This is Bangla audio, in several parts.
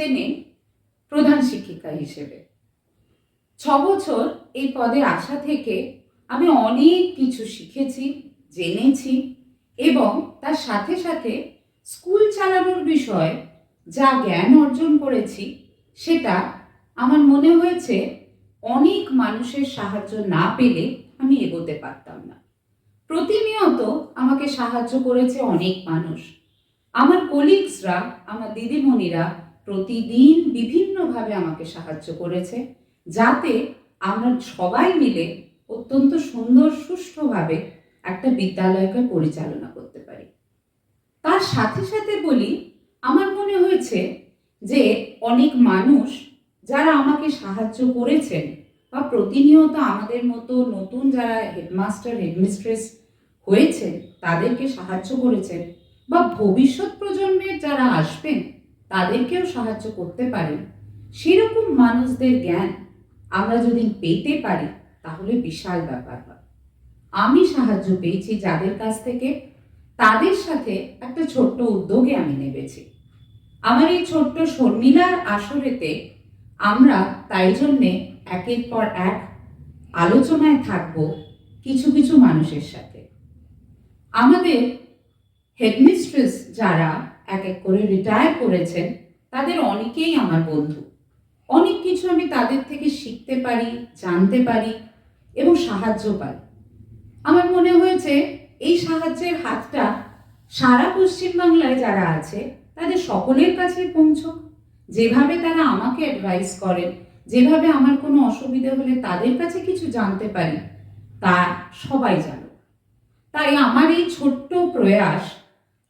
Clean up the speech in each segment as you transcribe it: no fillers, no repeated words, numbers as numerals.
10 প্রধান শিক্ষিকা হিসেবে। 6 বছর এই পদে আসা থেকে আমি অনেক কিছু শিখেছি, জেনেছি এবং তার সাথে সাথে স্কুল চালানোর বিষয়ে যা জ্ঞান অর্জন করেছি সেটা আমার মনে হয়েছে অনেক মানুষের সাহায্য না পেলে আমি এগোতে পারতাম না। প্রতিনিয়ত আমাকে সাহায্য করেছে অনেক মানুষ। আমার কলিগসরা, আমার দিদিমণিরা প্রতিদিন বিভিন্নভাবে আমাকে সাহায্য করেছে যাতে আমরা সবাই মিলে অত্যন্ত সুন্দর সুষ্ঠুভাবে একটা বিদ্যালয়কে পরিচালনা করতে পারি। তার সাথে সাথে বলি, আমার মনে হয়েছে যে অনেক মানুষ যারা আমাকে সাহায্য করেছেন বা প্রতিনিয়ত আমাদের মতো নতুন যারা হেডমাস্টার হেডমিস্ট্রেস হয়েছেন তাদেরকে সাহায্য করেছেন বা ভবিষ্যৎ প্রজন্মের যারা আসবেন তাদেরকেও সাহায্য করতে পারেন, সেরকম মানুষদের জ্ঞান আমরা যদি পেতে পারি তাহলে বিশাল ব্যাপার হয়। আমি সাহায্য পেয়েছি যাদের কাছ থেকে, তাদের সাথে একটা ছোট্ট উদ্যোগে আমি নেমেছি। আমার এই ছোট্ট শর্মিলার আসরেতে আমরা তাই জন্যে একের পর এক আলোচনায় থাকব কিছু কিছু মানুষের সাথে। আমাদের হেডমিস্ট্রেস যারা এক এক করে রিটায়ার করেছেন তাদের অনেকেই আমার বন্ধু। অনেক কিছু আমি তাদের থেকে শিখতে পারি, জানতে পারি এবং সাহায্য পাই। আমার মনে হয়েছে এই সাহায্যের হাতটা সারা পশ্চিমবাংলায় যারা আছে তাদের সকলের কাছে পৌঁছক। যেভাবে তারা আমাকে অ্যাডভাইস করেন, যেভাবে আমার কোনো অসুবিধা হলে তাদের কাছে কিছু জানতে পারি, তা সবাই জানো। তাই আমার এই ছোট্ট প্রয়াস,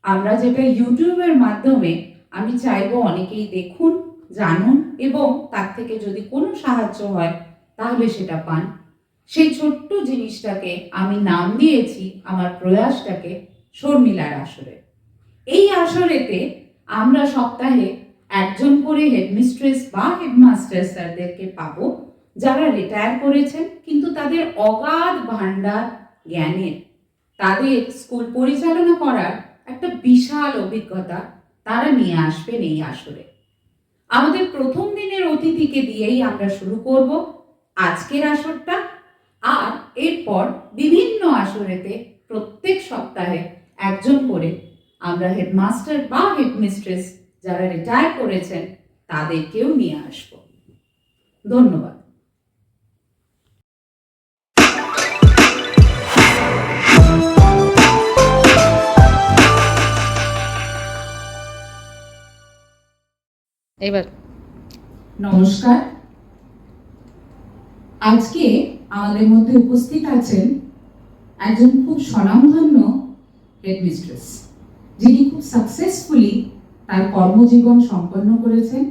আমরা যেটা ইউটিউবের মাধ্যমে আমি চাইবো অনেকেই দেখুন, জানুন এবং তার থেকে যদি কোনো সাহায্য হয় তাহলে সেটা পান। সেই ছোট্ট জিনিসটাকে আমি নাম দিয়েছি আমার প্রয়াসটাকে শর্মিলার আসরে। এই আসরেতে আমরা সপ্তাহে একজন করে হেডমিস্ট্রেস বা হেডমাস্টার স্যারদেরকে পাবো যারা রিটায়ার করেছেন কিন্তু তাদের অগাধ ভান্ডার জ্ঞানের, তাদের স্কুল পরিচালনা করার একটা বিশাল অভিজ্ঞতা তারা নিয়ে আসবেন এই আসরে। আমাদের প্রথম দিনের অতিথিকে দিয়েই আমরা শুরু করব আজকের আসরটা, আর এরপর বিভিন্ন আসরেতে প্রত্যেক সপ্তাহে একজন করে আমরা হেডমাস্টার বা হেডমিস্ট্রেস যারা রিটায়ার করেছেন তাদেরকেও নিয়ে আসব। ধন্যবাদ। এবার নমস্কার। আজকে আমাদের মধ্যে উপস্থিত আছেন একজন খুব স্বনামধন্য হেডমিস্ট্রেস, যিনি খুব সাকসেসফুলি তার কর্মজীবন সম্পন্ন করেছেন।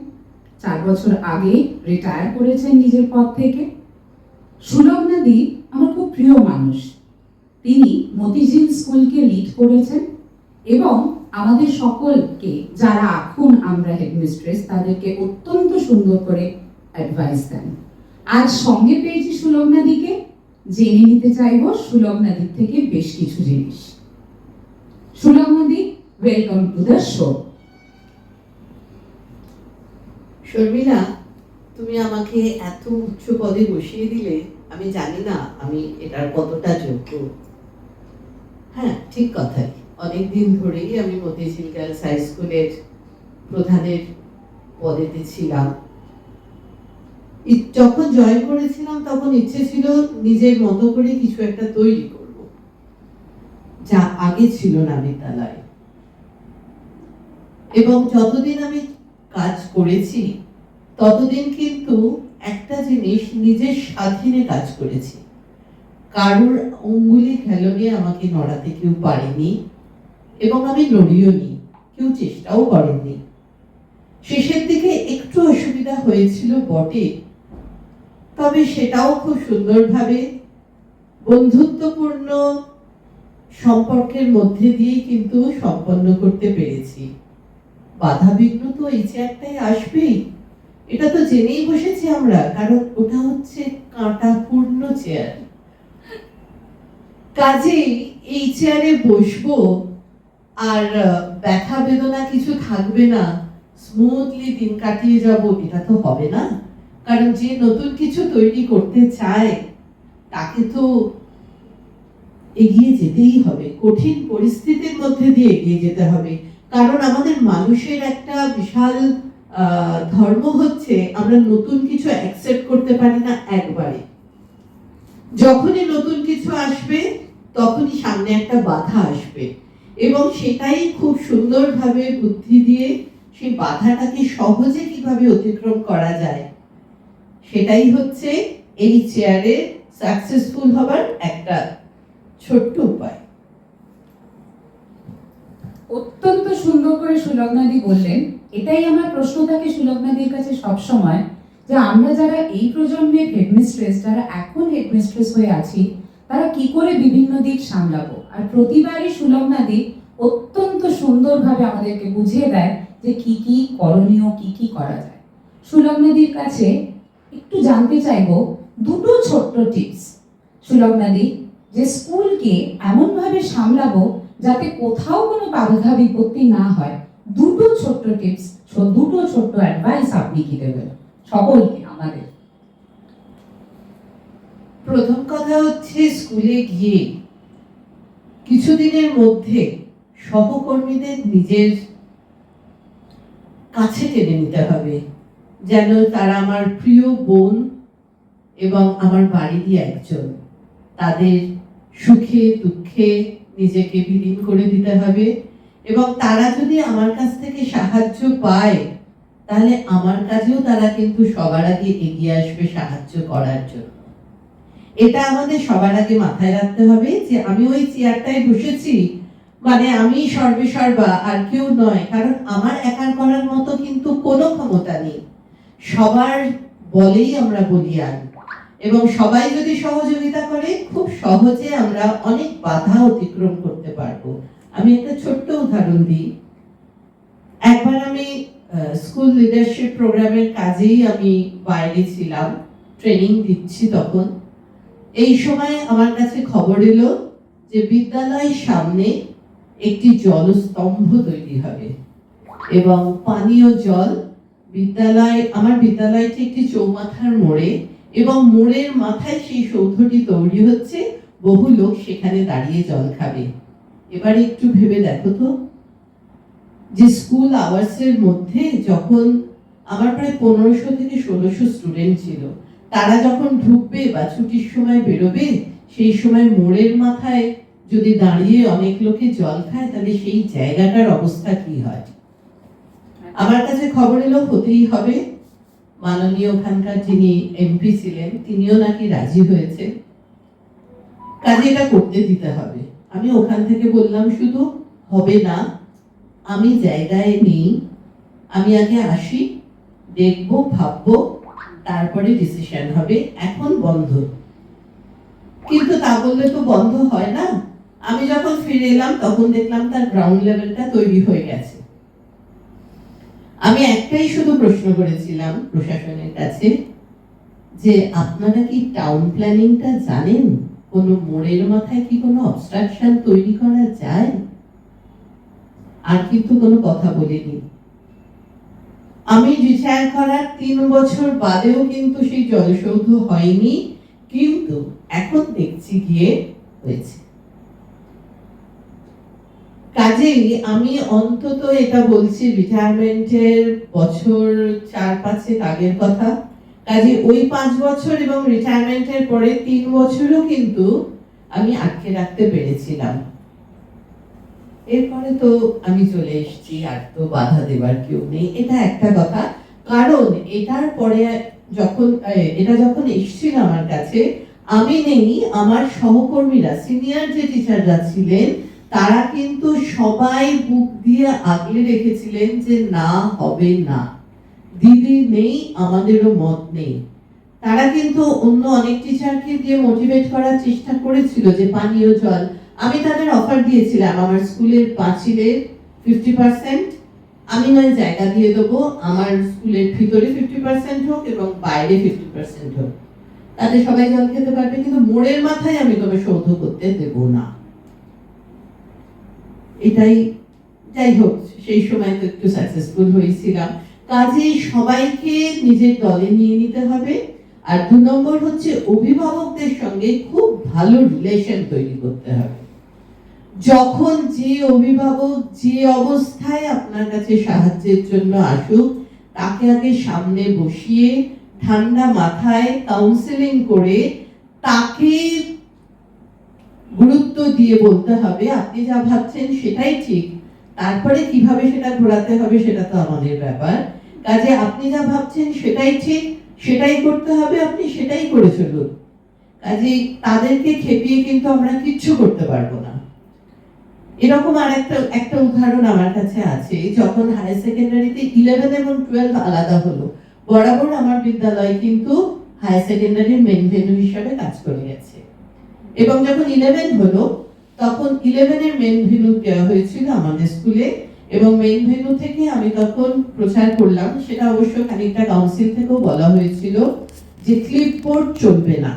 4 বছর আগে রিটায়ার করেছেন নিজের পদ থেকে। সুলগ্না দি আমার খুব প্রিয় মানুষ। তিনি মতিঝিল স্কুলকে লিড করেছেন এবং আমাদের সকলকে, যারা এখন আমরা হেডমিস্ট্রেস, তাদেরকে অত্যন্ত সুন্দর করে অ্যাডভাইস দেন। আজ সঙ্গে পেয়েছি সুলগ্না দিকে, জেনে নিতে চাইব সুলগ্না দিক থেকে বেশ কিছু জিনিস। সুলগ্না দি, welcome to the show. Sharmila, তুমি আমাকে এত উচ্চ পদে বসিয়ে দিলে, আমি জানি না আমি এটার কতটা যোগ্য। হ্যাঁ, ঠিক কথাই। অনেকদিন ধরেই আমি মতিঝিল গার্লস হাই স্কুলের প্রধানের পদেতে ছিলাম। যখন জয়েন করেছিলাম তখন ইচ্ছে ছিল নিজের মতো করে কিছু একটা তৈরি করব, যা আগে ছিল না বিদ্যালয়ে। এবং যতদিন আমি কাজ করেছি ততদিন কিন্তু একটা জিনিস নিজের স্বাধীনে কাজ করেছি। কারোর অঙ্গুলি খেলনে আমাকে নড়াতে কেউ পারেনি এবং আমি নড়িও নি, কেউ চেষ্টাও করেননি। শেষের দিকে একটু অসুবিধা হয়েছিল বটে, তবে সেটাও খুব সুন্দরভাবে বন্ধুত্বপূর্ণ সম্পর্কের মধ্যে দিয়ে কিন্তু সম্পন্ন করতে পেরেছি। বাধা বিঘ্ন তো এই চেয়ারটাই আসবেই, এটা তো জেনেই বসেছি আমরা, কারণ ওটা হচ্ছে কাঁটাপূর্ণ চেয়ার। কাজেই এই চেয়ারে বসবো আর ব্যথা বেদনা কিছু থাকবে না, স্মুথলি দিন কাটিয়ে যাব, এটা তো হবে না। কারণ যে নতুন কিছু তৈরি করতে চায় তাকে তো এগিয়ে যেতেই হবে, কঠিন পরিস্থিতির মধ্যে দিয়ে এগিয়ে যেতে হবে। কারণ আমাদের মানুষের একটা বিশাল ধর্ম হচ্ছে আমরা নতুন কিছু অ্যাকসেপ্ট করতে পারি না একবারে। যখনই নতুন কিছু আসবে তখনই সামনে একটা বাধা আসবে, এবং সেটাই খুব সুন্দরভাবে বুদ্ধি দিয়ে সেই বাধাটাকে সহজে কিভাবে অতিক্রম করা যায় সেটাই হচ্ছে এই চেয়ারে সাকসেসফুল হবার একটা ছোট্ট উপায়। অত্যন্ত সুন্দর করে সুলগ্নাদি বললেন। এটাই আমার প্রশ্ন থাকে সুলগ্নাদির কাছে সবসময়, যে আমরা যারা এই প্রজন্মের হেডমিস্ট্রেস, যারা এখন হেডমিস্ট্রেস হয়ে আছি, তারা কি করে বিভিন্ন দিক সামলাবো। আর প্রতিবারই সুলগ্নাদি অত্যন্ত সুন্দরভাবে আমাদেরকে বুঝিয়ে দেয় যে কি কি করণীয়, কি কি করা যায়। সুলগ্নাদির কাছে একটু জানতে চাইবো দুটো ছোট্ট টিপস সুলগ্নাদি, যে স্কুলকে এমনভাবে সামলাবো যাতে কোথাও কোনো বাধা বিপত্তি না হয়। দুটো ছোট্ট টিপস, দুটো ছোট্ট অ্যাডভাইস আপনি কি দেবেন সকলকে আমাদের? প্রথম কথা হচ্ছে স্কুলে গিয়ে কিছুদিনের মধ্যে সহকর্মীদের নিজের কাছে টেনে নিতে হবে, যেন তারা আমার প্রিয় বোন এবং আমার বাড়িরই একজন। তাদের সুখে দুঃখে নিজেকে বিলীন করে দিতে হবে, এবং তারা যদি আমার কাছ থেকে সাহায্য পায় তাহলে আমার কাছেও তারা কিন্তু সবার আগে এগিয়ে আসবে সাহায্য করার জন্য। এটা আমাদের সবার আগে মাথায় রাখতে হবে যে আমি ওই চেয়ারটায় বসেছি মানে আমি সর্বে সর্বা আর কেউ নয়, কারণ আমার একার করার মতো কিন্তু কোনো ক্ষমতা নেই। সবার বলেই আমরা বলিয়ান, এবং সবাই যদি সহযোগিতা করে খুব সহজে আমরা অনেক বাধা অতিক্রম করতে পারবো। আমি একটা ছোট্ট উদাহরণ দিই। একবার আমি স্কুল লিডারশিপ প্রোগ্রামের কাজেই আমি বাইরে ছিলাম, ট্রেনিং দিচ্ছি তখন। এই সময় আমার কাছে খবর এলো যে বিদ্যালয়ের সামনে একটি জলস্তম্ভ তৈরি হবে, এবং পানীয় জল আমার বিদ্যালয়টি একটি চৌমাথার মোড়ে, এবং মোড়ের মাথায় সেই সৌধটি তৈরি হচ্ছে, বহু লোক সেখানে দাঁড়িয়ে জল খাবে। এবারে একটু ভেবে দেখো তো, যে স্কুল আওয়ার্সের মধ্যে যখন আমার প্রায় 1500 থেকে 1600 স্টুডেন্ট ছিল, তারা যখন ঢুকবে বা ছুটির সময় বেরোবে, সেই সময় মোড়ের মাথায় যদি দাঁড়িয়ে অনেক লোকে জল খায় তাহলে সেই জায়গাটার অবস্থা কি হয়। আমার কাছে খবর এলো হতেই হবে। মাননীয় ওখানকার যিনি এমপি ছিলেন তিনিও নাকি রাজি হয়েছে, কাজে এটা করতে দিতে হবে। আমি ওখান থেকে বললাম শুধু হবে না, আমি জায়গায় নেই, আমি আগে আসি, দেখবো, ভাববো, তারপরে ডিসিশন হবে, এখন বন্ধ। কিন্তু তা বললে তো বন্ধ হয় না। আমি যখন ফিরে এলাম তখন দেখলাম তার গ্রাউন্ড লেভেলটা তৈরি হয়ে গেছে। আমি একটাই শুধু প্রশ্ন করেছিলাম প্রশাসনের কাছে, যে আপনারা কি টাউন প্ল্যানিংটা জানেন? কোনো মোড়ের মাথায় কি কোনো অবস্ট্রাকশন তৈরি করা যায়? আর কিন্তু কোনো কথা বলিনি। আমি রিটায়ার করার 3 বছর বাদেও কিন্তু সেই জলসৌধ হয়নি, কিন্তু এখন দেখছি গিয়ে হয়েছে। কাজেই আমি অন্তত এটা বলছি রিটায়ারমেন্টের বছর 4-5 আগের কথা। কাজে ওই 5 বছর এবং রিটায়ারমেন্টের পরে 3 বছরও কিন্তু আমি আটকে রাখতে পেরেছিলাম। এরপরে তো আমি চলে এসেছি, আর তো বাধা দেবার কেউ নেই, এটা একটা কথা। কারণ এটার পরে এটা যখন এসেছিল আমার কাছে, আমি নেই, আমার সহকর্মীরা সিনিয়র যে টিচাররা ছিলেন তারা কিন্তু সবাই বুক দিয়ে আগলে রেখেছিলেন যে না, হবে না, দিদি নেই, আমাদেরও মত নেই। তারা কিন্তু অন্য অনেক টিচারকে দিয়ে মোটিভেট করার চেষ্টা করেছিল যে পানীয় জল। আমি তাদের অফার দিয়েছিলাম আমার স্কুলের পাঁচিলে 50% আমি নয় জায়গা দিয়ে দেবো, আমার স্কুলের ভিতরে 50% হোক এবং বাইরে 50% হোক, তাতে সবাই জল খেতে পারবে, কিন্তু মোড়ের মাথায় আমি তবে সৌধ করতে দেব না। এটাই যাই হোক, সেই সময় তো একটু সাকসেসফুল হয়েছিলাম। কাজে সবাইকে নিজের দলে নিয়ে নিতে হবে। আর 2 নম্বর হচ্ছে অভিভাবকদের সঙ্গে খুব ভালো রিলেশন তৈরি করতে হবে। যখন যে অভিভাবক যে অবস্থায় আপনার কাছে সাহায্যের জন্য আসুক, তাকে আগে সামনে বসিয়ে ঠান্ডা মাথায় কাউন্সেলিং করে তাকে গুরুত্ব দিয়ে বলতে হবে আপনি যা ভাবছেন সেটাই ঠিক, তারপরে কিভাবে সেটা ঘোরাতে হবে সেটা তো আমাদের ব্যাপার। কাজে আপনি যা ভাবছেন সেটাই ঠিক, সেটাই করতে হবে, আপনি সেটাই করে চলুন। কাজে তাদেরকে খেপিয়ে কিন্তু আমরা কিচ্ছু করতে পারবো না। এরকম আর একটা উদাহরণ আমার কাছে আছে। যখন হায়ার সেকেন্ডারিতে 11 এবং 12 আলাদা হলো, বরাবর আমার বিদ্যালয় কিন্তু হায়ার সেকেন্ডারির মেইন ভেন্যু হিসাবে কাজ করে গেছে। এবং যখন 11 হলো, তখন 11 এর মেইন ভেন্যু দেওয়া হয়েছিল আমাদের স্কুলে, এবং মেইন ভেন্যু থেকে আমি তখন প্রচার করলাম, সেটা অবশ্য খানিকটা কাউন্সিল থেকেও বলা হয়েছিল যে ক্লিপবোর্ড চলবে না।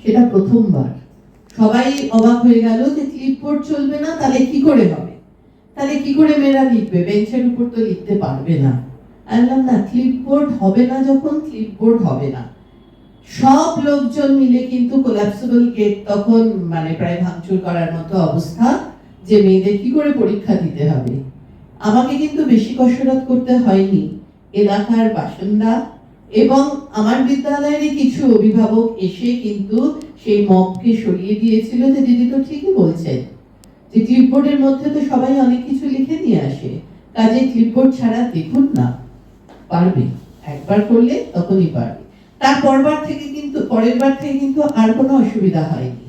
সেটা প্রথমবার সবাই অবাক হয়ে গেল যে ক্লিপবোর্ড চলবে না, তাহলে কি করে হবে, তাহলে কি করে মেয়েরা লিখবে, বেঞ্চের উপর তো লিখতে পারবে না। বললাম না, ক্লিপবোর্ড হবে না, যখন ক্লিপবোর্ড হবে না। সব লোকজন মিলে কিন্তু কোলাপসিবল গেট তখন মানে প্রায় ভাঙচুর করার মতো অবস্থা, যে মেয়েদের কি করে পরীক্ষা দিতে হবে। আমাকে কিন্তু বেশি কসরত করতে হয়নি, এলাকার বাসিন্দা এবং আমার বিদ্যালয়েরই কিছু অভিভাবক এসে কিন্তু সেই মবকে সরিয়ে দিয়েছিল যে দিদি তো ঠিকই বলছেন, যে ক্লিপবোর্ডের মধ্যে তো সবাই অনেক কিছু লিখে নিয়ে আসে, কাজে ক্লিপবোর্ড ছাড়া দেখুন না, পারবে, একবার করলে তখনই পারবে। তার পরের বার থেকে কিন্তু আর কোনো অসুবিধা হয়নি।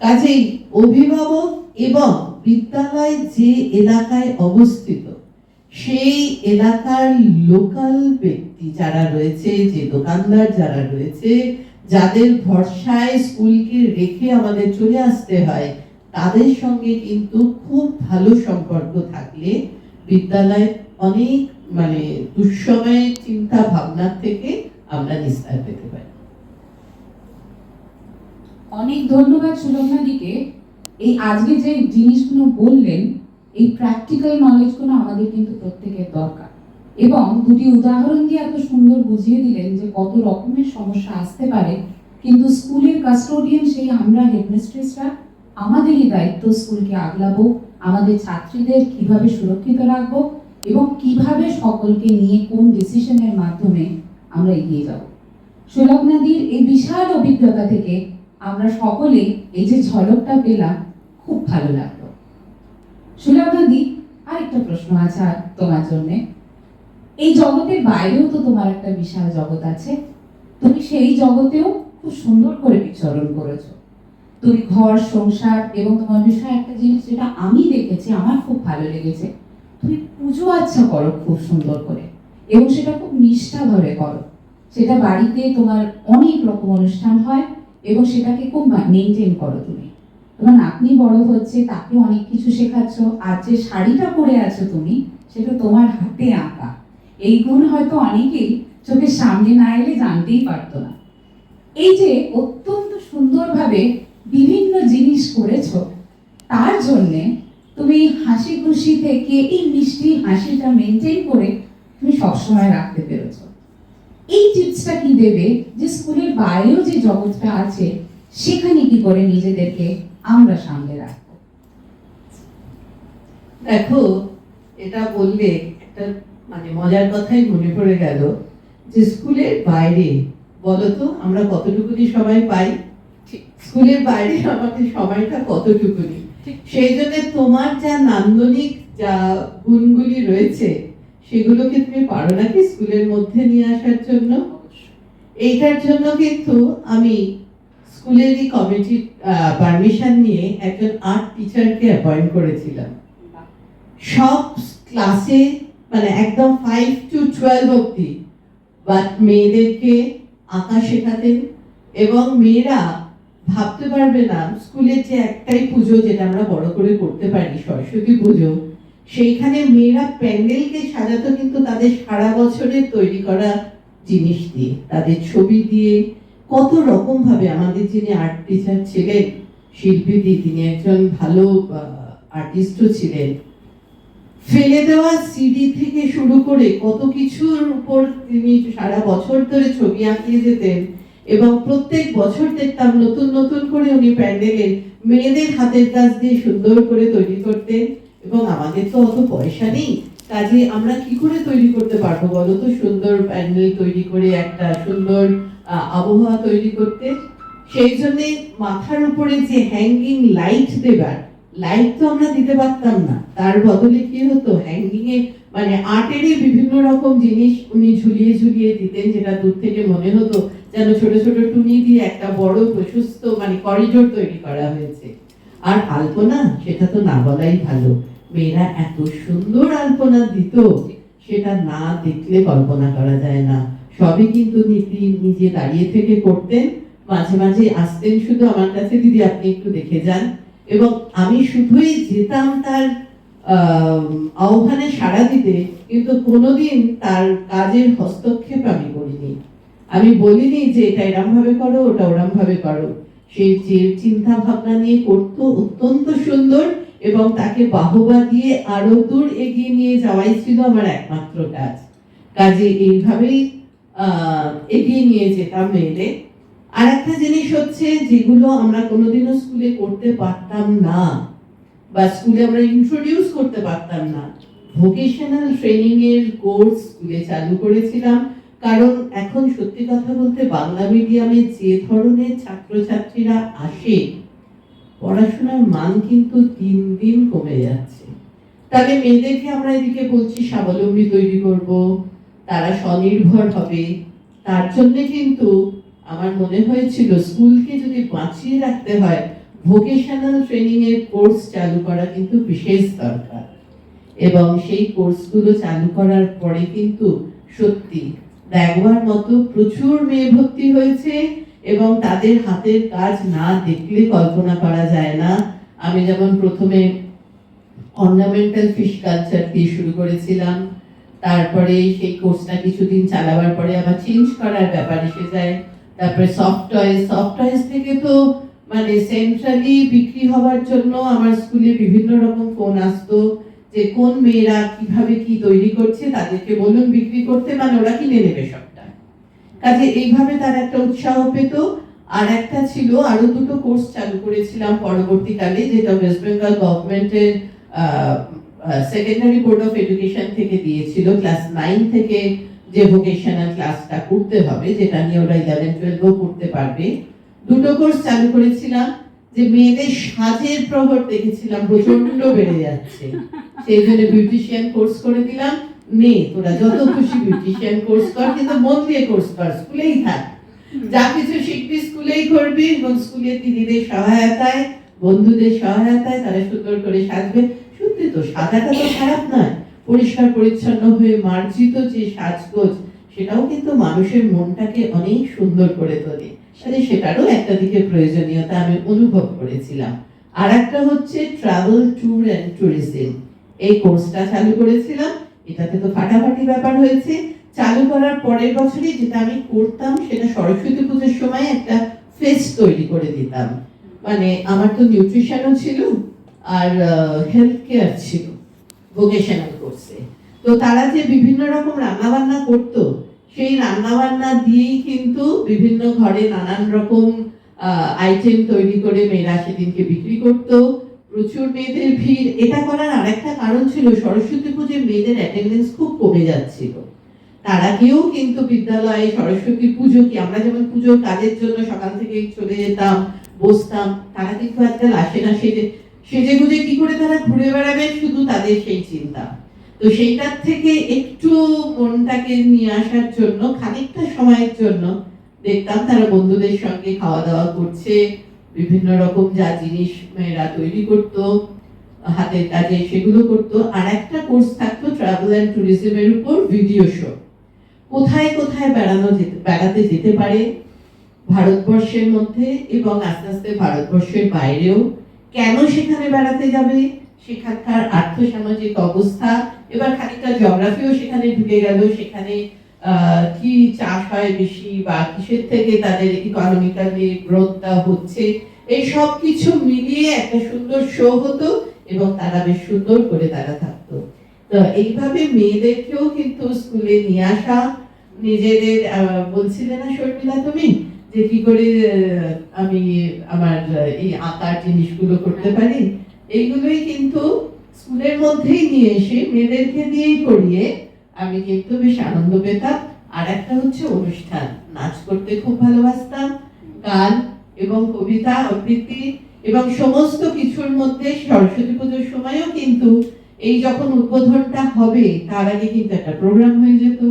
কাজেই অভিভাবক এবং বিদ্যালয় যে এলাকায় অবস্থিত, সেই এলাকার লোকাল ব্যক্তি যারা রয়েছে, যে দোকানদার যারা রয়েছে, যাদের ভরসায় স্কুলকে রেখে আমাদের চলে আসতে হয়, তাদের সঙ্গে কিন্তু খুব ভালো সম্পর্ক থাকলে বিদ্যালয় অনেক মানে দুঃসময়ের চিন্তা ভাবনা থেকে আমরা নিস্তার পেতে পারি। অনেক ধন্যবাদ সুলগ্নাদিকে। এই আজকে যে জিনিসগুলো বললেন, এই প্র্যাকটিক্যাল নলেজগুলো আমাদের কিন্তু প্রত্যেকের দরকার, এবং দুটি উদাহরণ দিয়ে এত সুন্দর বুঝিয়ে দিলেন যে কত রকমের সমস্যা আসতে পারে, কিন্তু স্কুলের কাস্টোডিয়ান সেই আমরা হেডমিস্ট্রেসরা, আমাদেরই দায়িত্ব স্কুলকে আগলাবো, আমাদের ছাত্রীদের কিভাবে সুরক্ষিত রাখবো এবং কিভাবে সকলকে নিয়ে কোন ডিসিশনের মাধ্যমে আমরা এগিয়ে যাব। সুলগ্নাদির এই বিশাল অভিজ্ঞতা থেকে আমরা সকলে এই যে ঝলকটা পেলাম, খুব ভালো লাগলো। সুলগ্নাদি, আরেকটা প্রশ্ন আছে তোমার জন্য। এই জগতের বাইরেও তো তোমার একটা বিশাল জগৎ আছে, তুমি সেই জগতেও খুব সুন্দর করে বিচরণ করেছো। তুমি ঘর সংসার এবং তোমার বিষয়ে একটা জিনিস যেটা আমি দেখেছি, আমার খুব ভালো লেগেছে, তুমি পুজো আচ্ছা করো খুব সুন্দর করে, এবং সেটা খুব নিষ্ঠা ধরে করো। সেটা বাড়িতে তোমার অনেক রকম অনুষ্ঠান হয় এবং সেটাকে খুব মেনটেন করো তুমি। তোমার নাতনি বড় হচ্ছে, তাকে অনেক কিছু শেখাচ্ছ, আর যে শাড়িটা পরে আছো তুমি, সেটা তোমার হাতে আঁকা। এই গুণ হয়তো অনেকেই চোখের সামনে না এলে জানতেই পারতো না। এই যে অত্যন্ত সুন্দরভাবে বিভিন্ন জিনিস করেছো, তার জন্যে তুমি হাসি খুশি থেকে এই মিষ্টি হাসিটা মেনটেন করে তুমি সবসময় রাখতে পেরেছো। এই টিপসটা কি দেবে যে স্কুলের বাইরেও যে জগৎটা আছে, সেখানে কি করে নিজেদেরকে আমরা সামলে রাখবো? দেখো, এটা বললে একটা মানে মজার কথাই মনে পড়ে গেল, যে স্কুলের বাইরে বলতো আমরা কতটুকুনি সময় পাই, স্কুলের বাইরে আমাদের সময়টা কতটুকুনি। সেই জন্য তোমার যা নান্দনিক যা গুণগুলি রয়েছে, সেগুলোকে তুমি পারো নাকি স্কুলের মধ্যে নিয়ে আসার জন্য? এইটার জন্য কিন্তু আমি স্কুলেরই কমিটির পারমিশন নিয়ে একজন আর্ট টিচারকে অ্যাপয়েন্ট করেছিলাম। সব ক্লাসে মানে একদম 5 to 12 অবধি বাট মেয়েদেরকে আঁকা শেখাতেন, এবং মেয়েরা ভাবতে পারবে না, স্কুলের যে একটাই পুজো যেটা আমরা বড় করে করতে পারি, সরস্বতী পুজো, সেইখানে মেয়েরা প্যান্ডেলকে সাজাতো কিন্তু তাদের সারা বছরের তৈরি করা জিনিস দিয়ে, তাদের ছবি দিয়ে, কত রকম ভাবে। আমাদের যিনি আর্ট টিচার ছিলেন, শিল্পী দি, তিনি একজন ভালো আর্টিস্টও ছিলেন। ফেলে দেওয়া সিডি থেকে শুরু করে কত কিছুর উপর তিনি সারা বছর ধরে ছবি আঁকিয়ে যেতেন, এবং প্রত্যেক বছর দেখতাম নতুন নতুন করে উনি প্যান্ডেলের মেয়েদের হাতের কাজ দিয়ে সুন্দর করে তৈরি করতেন। এবং আমাদের তো অত পয়সা নেই, কাজে আমরা কি করে তৈরি করতে পারবো বলো তো সুন্দর প্যান্ডেল তৈরি করে একটা সুন্দর আবহাওয়া তৈরি করতে। সেই জন্য মাথার উপরে যে হ্যাঙ্গিং লাইট দেবার, লাইট তো আমরা দিতে পারতাম না, তার বদলে কি হতো হ্যাঙ্গিং এ মানে আর্টেরই বিভিন্ন রকম জিনিস উনি ঝুলিয়ে ঝুলিয়ে দিতেন, যেটা দূর থেকে মনে হতো যেন ছোট ছোট টুনি দিয়ে একটা বড় প্রশস্ত মানে করিডোর তৈরি করা হয়েছে। আর আলপনা, সেটা তো না বলাই ভালো, মেয়েরা এত সুন্দর আলপনা দিত, সেটা না দেখলে কল্পনা করা যায় না। সবই কিন্তু নীতি নিজে দাঁড়িয়ে থেকে করতেন, মাঝে মাঝে আসতেন শুধু আমার কাছে, দিদি আপনি একটু দেখে যান, এবং আমি শুধুই যেতাম তার আহ্বানে সাড়া দিতে, কিন্তু কোনোদিন তার কাজের হস্তক্ষেপ আমি করিনি। আমি বলিনি যে এটা এরম ভাবে করো, ওটা ওরম ভাবে করো। সেই যে চিন্তা ভাবনা নিয়ে করতো অত্যন্ত সুন্দর, এবং তাকে বাহবা দিয়ে আরো দূর এগিয়ে নিয়ে যাওয়াই ছিল আমার একমাত্র কাজ। কাজে এইভাবেই এগিয়ে নিয়ে যেতাম মেয়েদের। আর একটা জিনিস হচ্ছে, যেগুলো আমরা কোনোদিনও স্কুলে করতে পারতাম না বা স্কুলে আমরা ইন্ট্রোডিউস করতে পারতাম না, ভোকেশনাল ট্রেনিং এর কোর্স স্কুলে চালু করেছিলাম। কারণ এখন সত্যি কথা বলতে বাংলা মিডিয়ামে যে ধরনের ছাত্রছাত্রীরা আসে, পড়াশোনার মান কিন্তু দিন দিন কমে যাচ্ছে। তবে মেয়েদেরকে আমরা এদিকে বলছি স্বাবলম্বী তৈরি করব, তারা স্বনির্ভর হবে, তার জন্য কিন্তু আমার মনে হয়েছিল স্কুলকে যদি বাঁচিয়ে রাখতে হয়, ভোকেশনাল ট্রেনিং এর কোর্স চালু করা কিন্তু বিশেষ দরকার। এবং সেই কোর্সগুলো চালু করার পরে কিন্তু সত্যি দেখবার মতো প্রচুর মেয়ে ভর্তি হয়েছে, এবং তাদের হাতের কাজ না দেখলে কল্পনা করা যায় না। আমি যেমন প্রথমে অর্নামেন্টাল ফিশ কালচার দিয়ে শুরু করেছিলাম, তারপরে সেই কোর্সটা কিছুদিন চালাবার পরে আবার চেঞ্জ করার ব্যাপার এসে যায়। তারপরে সফট টয়েস থেকে তো মানে সেন্ট্রালি বিক্রি হওয়ার জন্য আমার স্কুলে বিভিন্ন রকম ফোন আসতো, যে কোন মেয়েরা কিভাবে কি তৈরি করছে, তাদেরকে বলুন বিক্রি করতে, মানে ওরা কিনে নেবে সবটা। কাজে এইভাবে তার একটা উৎসাহ পেত। আর একটা ছিল, আরো দুটো কোর্স চালু করেছিলাম পরবর্তীকালে, যেটা ওয়েস্ট বেঙ্গল গভর্নমেন্টের সেকেন্ডারি বোর্ড অফ এডুকেশন থেকে দিয়েছিল, ক্লাস 9 থেকে যে ভোকেশনাল ক্লাসটা করতে হবে, যেটা নিয়ে ওরা 11-12ও করতে পারবে। দুটো কোর্স চালু করেছিলাম, যে মেয়েদের সাজের প্রভাব দেখেছিলাম প্রচন্ড বেড়ে যাচ্ছে, সেই জন্য বিউটিশিয়ান কোর্স করে দিলাম। মেয়ে তোরা যত খুশি বিউটিশিয়ান কোর্স কর, কিন্তু মন দিয়ে কোর্স কর, স্কুলেই থাক, যা কিছু শিখবি স্কুলেই করবি, এবং স্কুলের দিদিদের সহায়তায়, বন্ধুদের সহায়তায় তারা সুন্দর করে সাজবে। সত্যি তো সাজাটা তো খারাপ নয়, পরিষ্কার পরিচ্ছন্ন হয়ে মার্জিত যে সাজগোজ, সেটাও কিন্তু মানুষের মনটাকে অনেক সুন্দর করে তোলে। সেটারও একটা দিকে প্রয়োজনীয়তা আমি অনুভব করেছিলাম। আর একটা হচ্ছে ট্রাভেল ট্যুর অ্যান্ড ট্যুরিজম, এই কোর্সটা চালু করেছিলাম। এটাতে তো ফাটাফাটি ব্যাপার হয়েছে। চালু করার পরের বছরই যেটা আমি করতাম, সেটা সরস্বতী পুজোর সময় একটা ফেস্ট তৈরি করে দিতাম। মানে আমার তো নিউট্রিশনও ছিল আর হেলথ কেয়ার ছিল ভোকেশনাল কোর্সে। তো তারা যে বিভিন্ন রকম রান্না বান্না করতো, সেই রান্না বান্না দিয়েই কিন্তু বিভিন্ন ঘরে নানান রকম আইটেম তৈরি করে মেয়েরা সেদিনকে বিক্রি করতো। প্রচুর মেয়েদের ভিড়। এটা করার আরেকটা কারণ ছিল, সরস্বতী পুজোয় মেয়েদের অ্যাটেন্ডেন্স খুব কমে যাচ্ছিল। তারা কেউ কিন্তু বিদ্যালয়ে সরস্বতী পুজো, কি আমরা যেমন পুজোর কাজের জন্য সকাল থেকে চলে যেতাম, বসতাম, তারা কিন্তু আজকাল আসে না। সেজে গুজে কি করে তারা ঘুরে বেড়াবে, শুধু তাদের সেই চিন্তা। তো সেইটার থেকে একটু মনটাকে নিয়ে আসার জন্য খানিকটা সময়ের জন্য দেখতাম তারা বন্ধুদের সঙ্গে খাওয়া দাওয়া করছে, বিভিন্ন রকম যা জিনিস মেয়েরা তৈরি করতো হাতের কাজে, সেগুলো করতো। আর একটা কোর্স থাকতো ট্রাভেল অ্যান্ড ট্যুরিজমের উপর ভিডিও শো। কোথায় কোথায় বেড়াতে যেতে পারে ভারতবর্ষের মধ্যে, এবং আস্তে আস্তে ভারতবর্ষের বাইরেও, কেন সেখানে বেড়াতে যাবে, সেখানকার আর্থসামাজিক অবস্থা, এবার খানিকটা জিওগ্রাফিও সেখানে ঢুকে গেল, সেখানে কি চাষ হয় বেশি, বা কিসের থেকে তাদের ইকোনমিক্যালি গ্রোথটা হচ্ছে, এই সব কিছু মিলিয়ে একটা সুন্দর শো হতো। এবং তারা বেশ সুন্দর করে তারা থাকতো। তো এইভাবে মেয়েদেরকেও কিন্তু স্কুলে নিয়ে আসা, নিজেদের বলছিলে না শর্মিলা তুমি যে কি করে আমি আমার এই আঁকার জিনিসগুলো করতে পারি, এইগুলোই কিন্তু স্কুলের মধ্যেই নিয়ে এসে মেয়েদেরকে দিয়েই করিয়ে আমি কিন্তু বেশ আনন্দ পেতাম। আর একটা হচ্ছে অনুষ্ঠান, নাচ করতে খুব ভালোবাসতাম, গান এবং কবিতা আবৃত্তি এবং সমস্ত কিছুর মধ্যে সরস্বতী পুজোর সময়ও কিন্তু এই যখন উদ্বোধনটা হবে তার আগে কিন্তু একটা প্রোগ্রাম হয়ে যেত,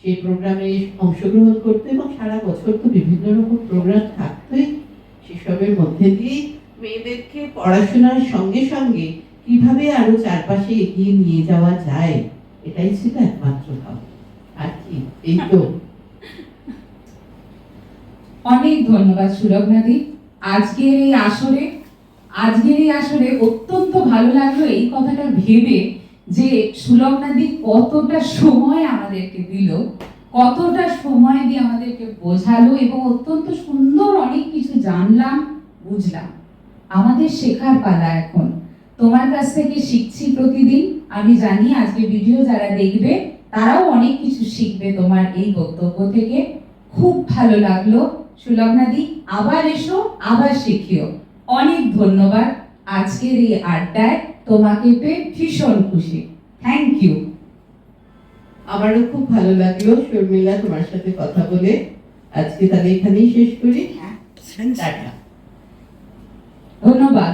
সেই প্রোগ্রামে অংশগ্রহণ করতে এবং সারা বছর তো বিভিন্ন রকম প্রোগ্রাম থাকতোই। সেসবের মধ্যে দিয়ে মেয়েদেরকে পড়াশোনার সঙ্গে সঙ্গে কিভাবে আরো চারপাশে এগিয়ে নিয়ে যাওয়া যায়, এটাই ছিল একমাত্র ভাব। আর কি, এই তো। অনেক ধন্যবাদ সুলগ্নাদি। আজকের এই আসরে অত্যন্ত ভালো লাগলো এই কথাটা ভেবে যে সুলগ্নাদি কতটা সময় আমাদেরকে দিল, কতটা সময় দিয়ে আমাদেরকে বোঝালো এবং অত্যন্ত সুন্দর অনেক কিছু জানলাম, বুঝলাম। আমাদের শেখার পালা এখন। তোমার কাছ থেকে শিখছি প্রতিদিন। আমি জানি আজকে ভিডিও যারা দেখবে তারাও অনেক কিছু শিখবে তোমার এই বক্তব্য থেকে। খুব ভালো লাগলো সুলগ্নাদি, আবার এসো, আবার শিখিও। অনেক ধন্যবাদ আজকের এই আড্ডায়, তোমাকে পেয়ে ভীষণ খুশি। Thank you. আমারও খুব ভালো লাগলো শর্মিলা তোমার সাথে কথা বলে। আজকে তাহলে এখানেই শেষ করি। টাটা। ধন্যবাদ।